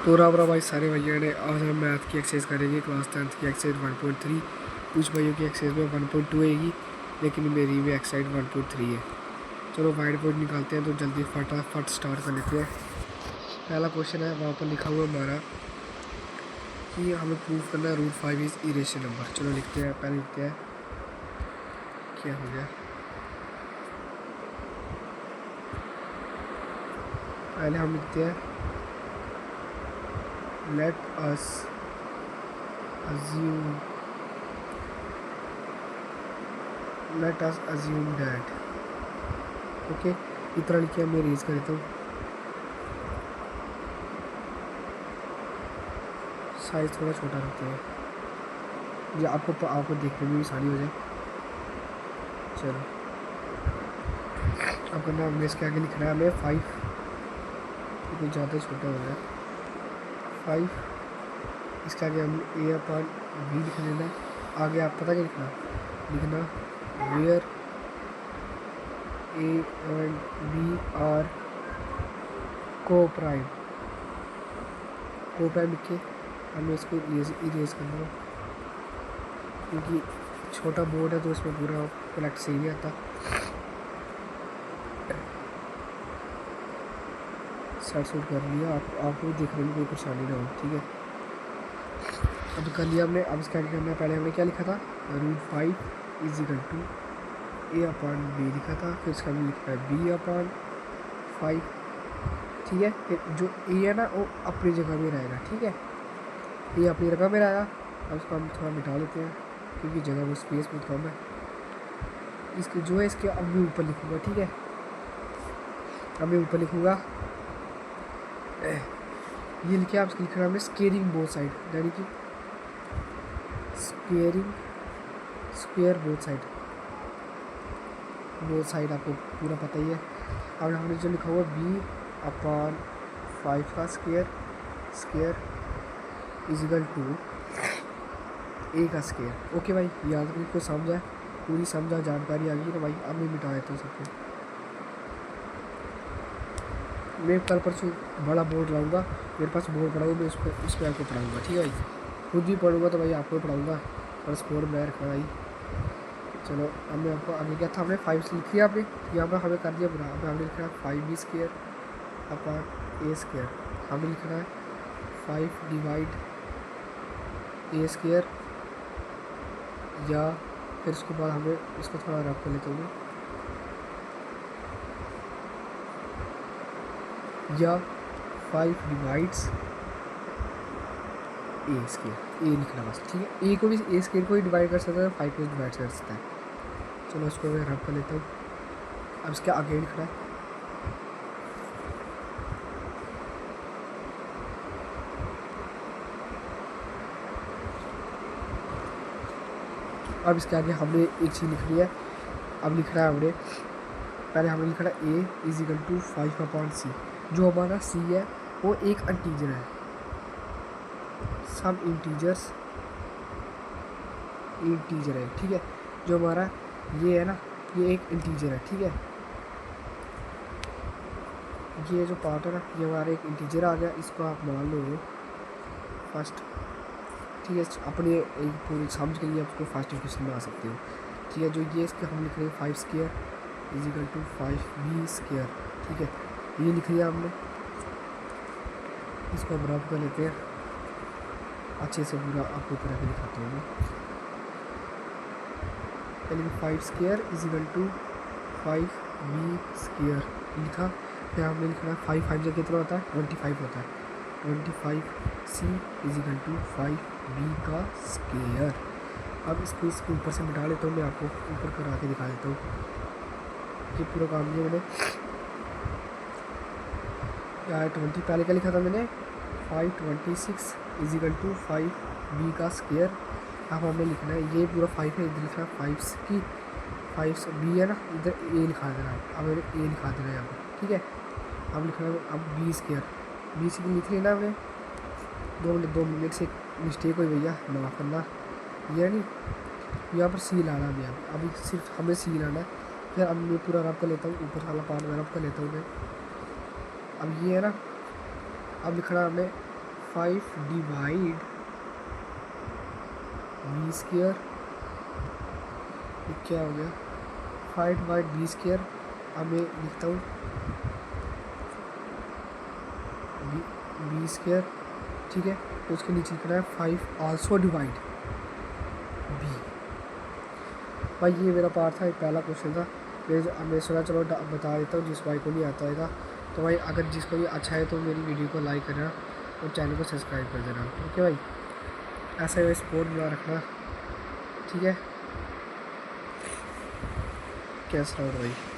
तो राबरा भाई सारे भैया ने आज हम मैथ की एक्सरसाइज करेंगे क्लास 10th की एक्सरसाइज 1.3। कुछ भाइयों की एक्सरसाइज में 1.2 आएगी, लेकिन मेरी भी एक्सरसाइज 1.3 है। चलो वाइट बोर्ड निकालते हैं तो जल्दी फटाफट स्टार्ट कर लेते हैं। पहला क्वेश्चन है, वहाँ पर लिखा हुआ हमारा कि हमें प्रूव करना है रूट 5 इज इरेशनल नंबर। चलो लिखते हैं, पहले लिखते हैं क्या हो गया। पहले हम लिखते हैं let us assume that okay, इतना लिखिए। मैं रीज कर देता हूँ, साइज थोड़ा छोटा रखते हैं ये आपको देखने में भी आसानी हो जाए। चलो अब करना, हमने इसके आगे लिखना है हमें 5, कुछ ज़्यादा छोटा हो गया 5। इसके आगे हम a/b लिख लेना है। आगे आप पता क्या लिखना where a and b are को प्राइम लिख के हमें इसको इरेज करना है, क्योंकि छोटा बोर्ड है तो इसमें पूरा कलेक्ट सही नहीं आता। सेट सूट कर लिया, आपको देखने में कोई परेशानी ना हो, ठीक है। अब कर लिया हमने। अब इसका क्या करना है, पहले हमने क्या लिखा था, रूट 5 = a/b लिखा था। फिर इसका हमने लिखा है b/5, ठीक है। फिर जो a है ना वो अपनी जगह में रहेगा, ठीक है। ये अपनी जगह में रहेगा। अब इसको हम थोड़ा मिटा लेते हैं क्योंकि जगह वो स्पेस बहुत कम है। इसके जो है इसके अब मैं ऊपर लिखूँगा, ठीक है। अब मैं ऊपर लिखूँगा ये लिखे आप लिखना हमने स्केयरिंग बोथ साइड, यानी कि स्क्वेयर बोथ साइड आपको पूरा पता ही है। अब हमने जो लिखा हुआ b/5 का स्क्वेयर = a का स्क्वेयर। ओके भाई, याद रखिए, को समझा, पूरी समझा, जानकारी आ गई ना भाई। अब मैं मिटा देता हूँ सबको। मैं कल परसों बड़ा बोर्ड लाऊंगा, मेरे पास बोर्ड पढ़ाऊँ, मैं उस पर आपको पढ़ाऊँगा, ठीक है भाई। खुद भी पढ़ूँगा तो भाई आपको पढ़ाऊँगा, और स्कोर में रखा भाई। चलो अब मैं आपको आगे क्या था, हमने 5 लिख दिया आपने, यहाँ पर हमें कर दिया बुरा। अब हमने लिखना है 5b² / a²। हमें लिखना है 5 / a², या फिर उसके बाद हमें इसको थोड़ा रफ कर लेते हैं, या 5 / a², ए लिखना बस, ठीक है। ए को भी a² को ही डिवाइड कर सकता है, 5 को डिवाइड कर सकता है। चलो इसको मैं रब कर लेता हूँ। अब इसके आगे लिखना है अब इसके आगे हमने एक चीज़ लिखनी है। अब लिखना है हमने, पहले हमने लिखना है a = 5/c। जो हमारा c है वो एक इंटीजर है, सब इंटीजर है, ठीक है। जो हमारा ये है ना, ये एक इंटीजर है, ठीक है। ये जो पार्ट है ना, ये हमारा एक इंटीजर आ गया। इसको आप मान लो फर्स्ट, ठीक है। अपने एक पूरी समझ के लिए आपको फर्स्ट इक्वेशन बना सकते हो, ठीक है। जो ये इसके हम लिख रहे हैं 5² = 5b², ठीक है। ये लिख लिया हमने। इसको हम रब कर लेते हैं अच्छे से, पूरा आपको तरह के दिखाता हूँ मैं। पहले 5² = 5b² लिखा। फिर हमने लिखना 5 5 जगह कितना होता है, 25 होता है। 25c = 5b²। अब इसको ऊपर से मिटा लेता हूँ, मैं आपको ऊपर करा के दिखा देता हूँ। ये पूरा काम किया मैंने। यार 20 पहले क्या लिखा था मैंने, 526 = 5b²। अब हमें लिखना है, ये पूरा 5 है, इधर लिखना 5 b है ना, इधर a लिखा देना है। अब मैंने a लिखा देना है यहाँ पर, ठीक है। अब लिखना है अब b² लिख लेना हमने। 2 मिनट से मिस्टेक हुई भैया, माफ़ करना। ये नहीं, यहाँ पर सी लाना है अभी सिर्फ हमें सी लाना है। फिर अब मैं पूरा रब कर लेता हूँ, ऊपर वाला पार्ट में रब कर लेता हूँ मैं। अब ये है ना, अब लिखना हमें 5 डिवाइड बी स्क्वायर, ये क्या हो गया 5 डिवाइड बी स्क्वायर। अब मैं लिखता हूँ बी स्क्वायर, ठीक है। तो उसके नीचे लिखना है 5 आल्सो डिवाइड बी। भाई ये मेरा पार्ट था, पहला क्वेश्चन था। मैं सोचा चलो बता देता हूँ जिस भाई को नहीं आता है। तो भाई अगर जिसको भी अच्छा है तो मेरी वीडियो को लाइक करना और चैनल को सब्सक्राइब कर देना, ओके भाई। ऐसा ही सपोर्ट बना रखना, ठीक है। कैसा रहा भाई।